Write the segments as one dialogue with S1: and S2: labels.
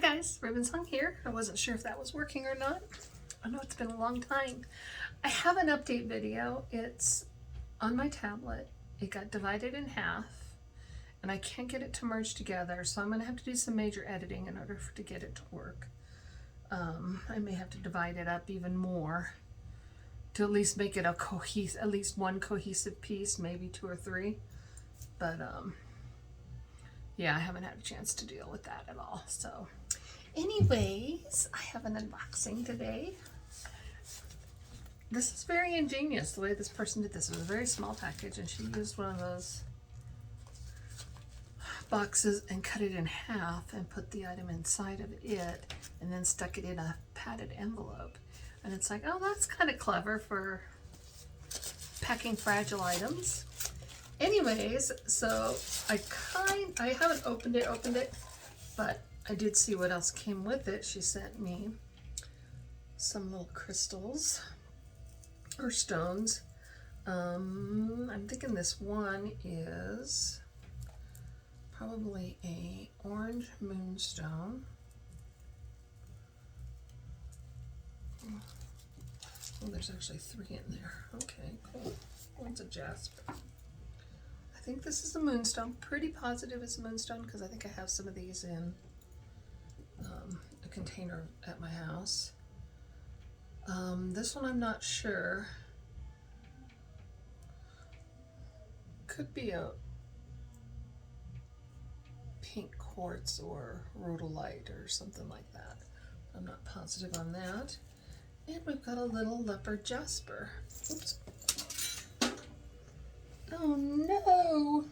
S1: guys, Ribbon Song here. I wasn't sure if that was working or not. I know it's been a long time. I have an update video. It's on my tablet. It got divided in half and I can't get it to merge together, so I'm going to have to do some major editing in order to get it to work. I may have to divide it up even more to at least make it a at least one cohesive piece, maybe two or three. But yeah, I haven't had a chance to deal with that at all. So anyways, I have an unboxing today. This is very ingenious, the way this person did this. It was a very small package, and she used one of those boxes and cut it in half and put the item inside of it and then stuck it in a padded envelope. And it's like, oh, that's kind of clever for packing fragile items. Anyways, so I haven't opened it, but I did see what else came with it. She sent me some little crystals or stones. I'm thinking this one is probably a orange moonstone. Oh, there's actually 3 in there. Okay, cool. One's a jasper. I think this is a moonstone. Pretty positive it's a moonstone because I think I have some of these in a container at my house. This one I'm not sure. Could be a pink quartz or rhodolite or something like that. I'm not positive on that. And we've got a little leopard jasper. Oops. Oh no!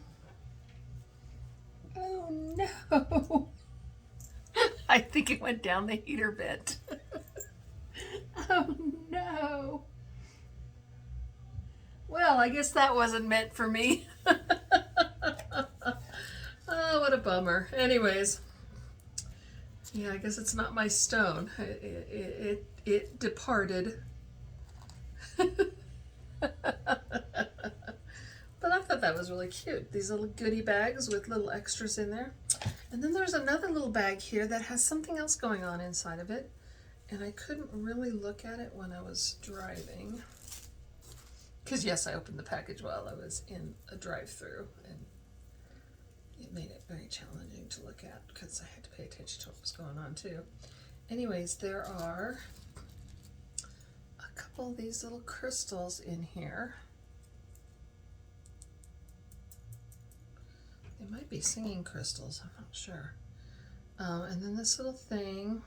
S1: Oh no! I think it went down the heater vent. Oh no! Well, I guess that wasn't meant for me. Oh, what a bummer. Anyways, yeah, I guess it's not my stone. It departed. But I thought that was really cute. These little goodie bags with little extras in there. And then there's another little bag here that has something else going on inside of it. And I couldn't really look at it when I was driving. Because yes, I opened the package while I was in a drive-through. And it made it very challenging to look at because I had to pay attention to what was going on too. Anyways, there are a couple of these little crystals in here. They might be singing crystals, I'm not sure. And then this little thing,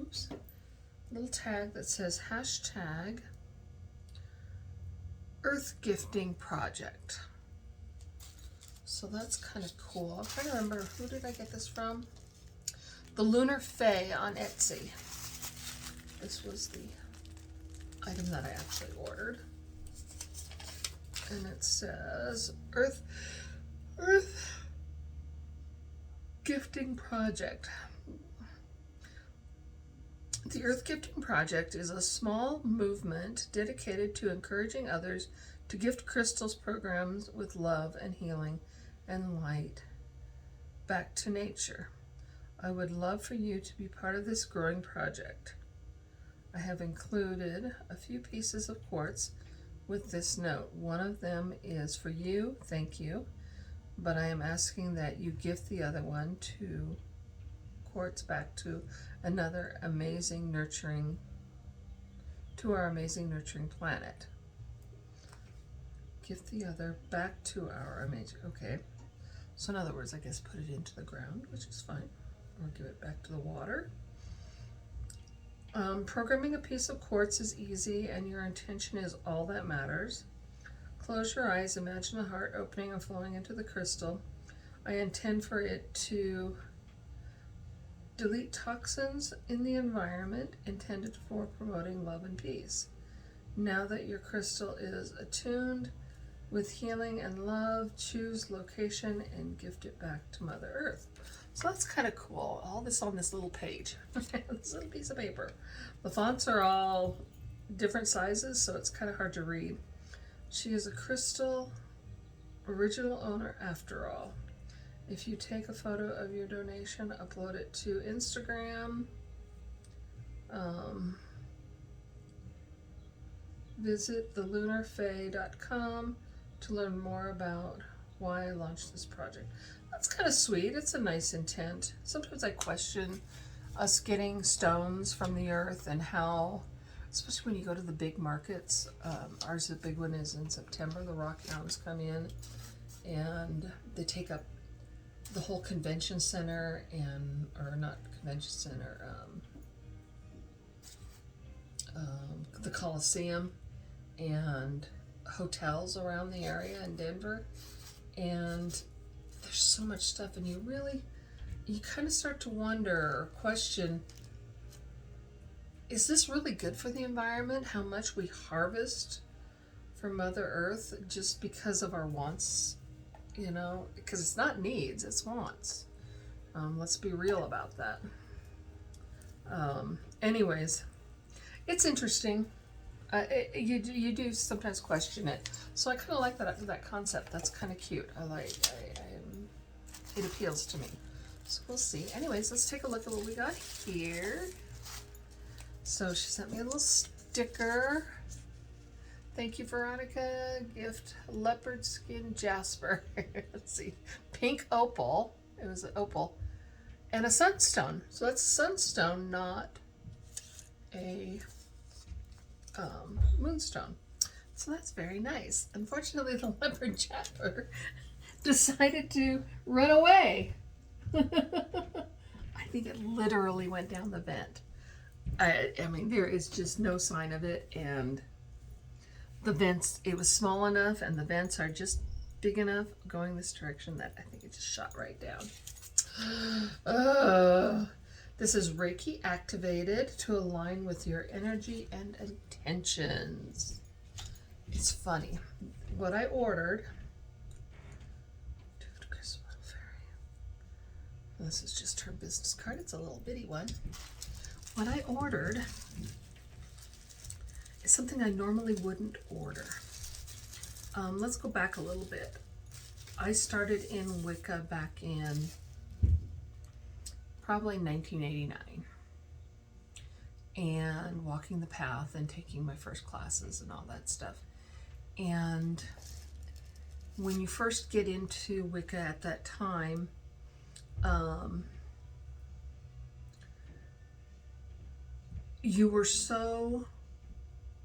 S1: oops, little tag that says hashtag Earth Gifting Project. So that's kind of cool. I'm trying to remember, who did I get this from? The Lunar Fae on Etsy. This was the item that I actually ordered. And it says Earth Gifting Project. The Earth Gifting Project is a small movement dedicated to encouraging others to gift crystals programs with love and healing and light back to nature. I would love for you to be part of this growing project. I have included a few pieces of quartz with this note. One of them is for you, thank you, but I am asking that you gift the other one to quartz back to another amazing nurturing, to our amazing nurturing planet. Gift the other back to our amazing, okay. So in other words, I guess put it into the ground, which is fine, or give it back to the water. Programming a piece of quartz is easy and your intention is all that matters. Close your eyes, imagine the heart opening and flowing into the crystal. I intend for it to delete toxins in the environment intended for promoting love and peace. Now that your crystal is attuned with healing and love, choose location and gift it back to Mother Earth. So that's kind of cool. All this on this little page, this little piece of paper. The fonts are all different sizes, so it's kind of hard to read. She is a crystal original owner after all. If you take a photo of your donation, upload it to Instagram. Visit thelunarfae.com to learn more about why I launched this project. That's kind of sweet. It's a nice intent. Sometimes I question us getting stones from the earth and how, especially when you go to the big markets. Ours, the big one is in September. The rock hounds come in and they take up the whole convention center or not convention center, the Coliseum and hotels around the area in Denver. And there's so much stuff, and you kind of start to wonder or question, is this really good for the environment? How much we harvest from Mother Earth just because of our wants, because it's not needs, it's wants. Let's be real about that. Anyways, it's interesting. You do sometimes question it, so I kind of like that concept. That's kind of cute. It appeals to me. So we'll see. Anyways, let's take a look at what we got here. So she sent me a little sticker. Thank you, Veronica. Gift leopard skin jasper. Let's see, pink opal. It was an opal and a sunstone. So that's a sunstone, not a moonstone. So that's very nice. Unfortunately, the leopard jasper decided to run away. I think it literally went down the vent. I mean, there is just no sign of it, and the vents, it was small enough, and the vents are just big enough going this direction that I think it just shot right down. This is Reiki activated to align with your energy and intentions. It's funny. What I ordered, this is just her business card. It's a little bitty one. What I ordered is something I normally wouldn't order. Let's go back a little bit. I started in Wicca back in probably 1989, and walking the path and taking my first classes and all that stuff. And when you first get into Wicca at that time, you were so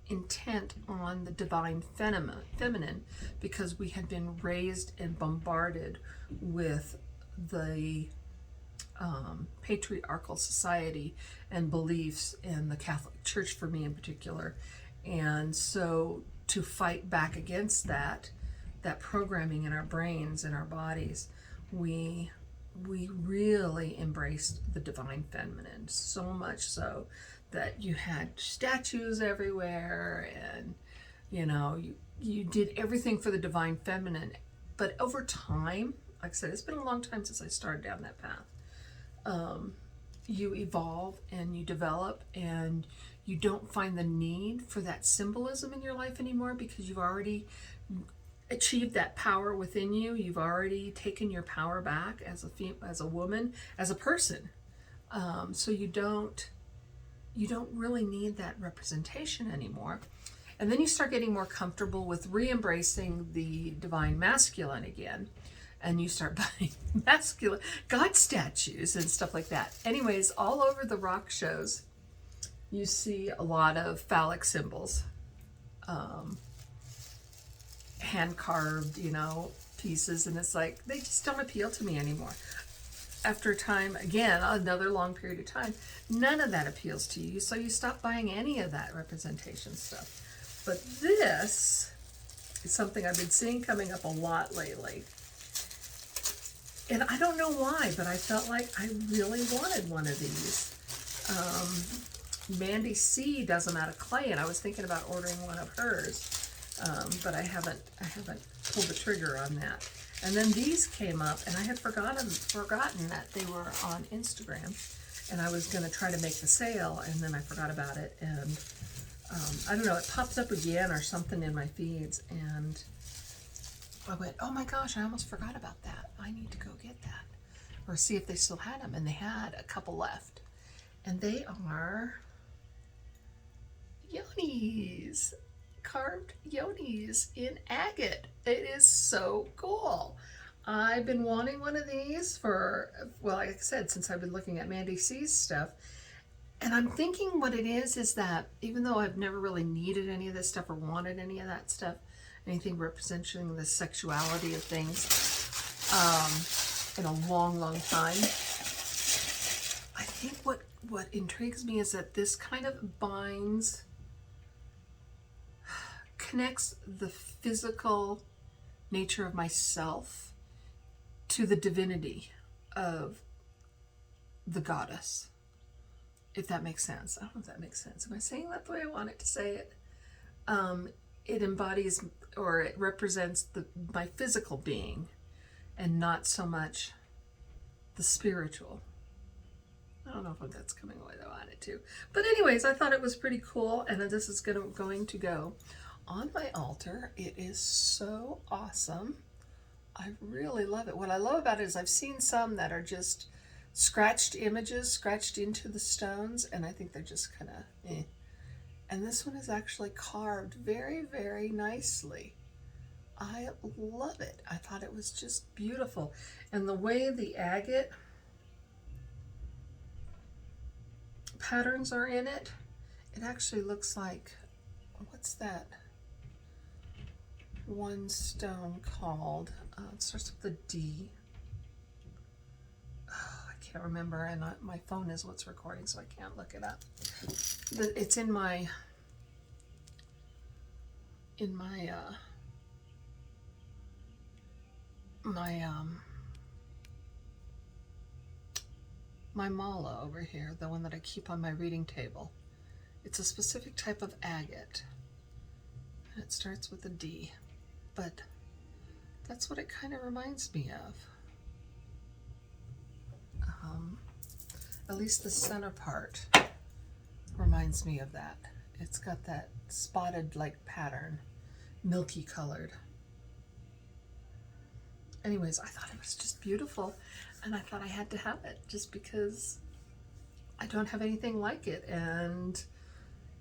S1: intent on the divine feminine because we had been raised and bombarded with the patriarchal society and beliefs in the Catholic Church, for me in particular. And so to fight back against that programming in our brains and our bodies, we really embraced the divine feminine, so much so that you had statues everywhere, and you did everything for the divine feminine. But over time, like I said, it's been a long time since I started down that path. You evolve and you develop, and you don't find the need for that symbolism in your life anymore because you've already achieved that power within you. You've already taken your power back as a woman, as a person. So you don't really need that representation anymore. And then you start getting more comfortable with re-embracing the divine masculine again. And you start buying masculine God statues and stuff like that. Anyways, all over the rock shows, you see a lot of phallic symbols, hand-carved, pieces. And it's like, they just don't appeal to me anymore. After a time, again, another long period of time, none of that appeals to you. So you stop buying any of that representation stuff. But this is something I've been seeing coming up a lot lately. And I don't know why, but I felt like I really wanted one of these. Mandy C does them out of clay, and I was thinking about ordering one of hers, but I haven't pulled the trigger on that. And then these came up, and I had forgotten that they were on Instagram, and I was going to try to make the sale, and then I forgot about it, and I don't know, it popped up again or something in my feeds, and I went, oh my gosh, I almost forgot about that. I need to go get that. or see if they still had them, and they had a couple left. And they are yonis, carved yonis in agate. It is so cool. I've been wanting one of these for, well, like I said, since I've been looking at Mandy C's stuff. And I'm thinking what it is that even though I've never really needed any of this stuff or wanted any of that stuff, anything representing the sexuality of things, in a long, long time, I think what intrigues me is that this kind of connects the physical nature of myself to the divinity of the goddess, if that makes sense. I don't know if that makes sense. Am I saying that the way I want it to say it? It embodies, or it represents my physical being and not so much the spiritual. I don't know if that's coming the way I want it to. But anyways, I thought it was pretty cool, and this is going to go on my altar. It is so awesome. I really love it. What I love about it is I've seen some that are just scratched images, scratched into the stones, and I think they're just kind of eh. And this one is actually carved very, very nicely. I love it. I thought it was just beautiful. And the way the agate patterns are in it, it actually looks like, what's that one stone called? It starts with a D. Oh, I can't remember, and my phone is what's recording, so I can't look it up. It's in my my mala over here, the one that I keep on my reading table. It's a specific type of agate, and it starts with a D, but that's what it kind of reminds me of. At least the center part reminds me of that. It's got that spotted like pattern, milky colored. Anyways, I thought it was just beautiful, and I thought I had to have it just because I don't have anything like it. And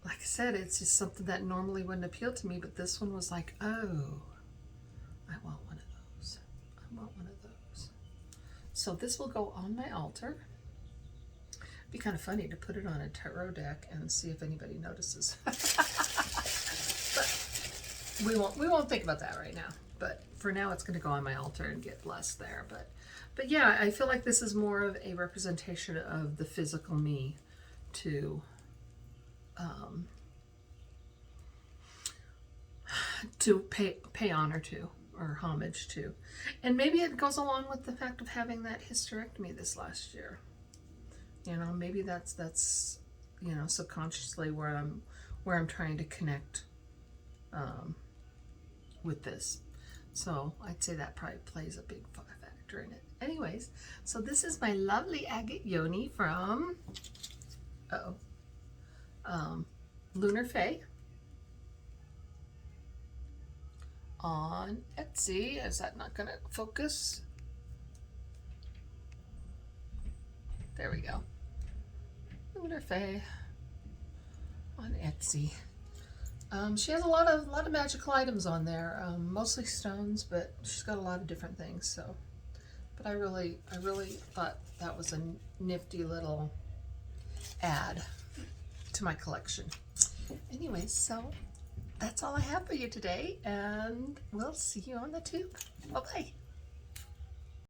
S1: like I said, it's just something that normally wouldn't appeal to me, but this one was like, oh, I want one of those. I want one of those. So this will go on my altar. Be kind of funny to put it on a tarot deck and see if anybody notices. But we won't think about that right now. But for now, it's going to go on my altar and get blessed there. But yeah, I feel like this is more of a representation of the physical me to pay honor to, or homage to. And maybe it goes along with the fact of having that hysterectomy this last year. You know, maybe that's you know, subconsciously where I'm trying to connect with this. So I'd say that probably plays a big factor in it. Anyways, so this is my lovely agate yoni from Lunar Fae on Etsy. Is that not gonna focus? There we go. Lunar Fae on Etsy. She has a lot of magical items on there, mostly stones, but she's got a lot of different things. So, but I really thought that was a nifty little add to my collection. Anyways, so that's all I have for you today, and we'll see you on the tube. Bye bye.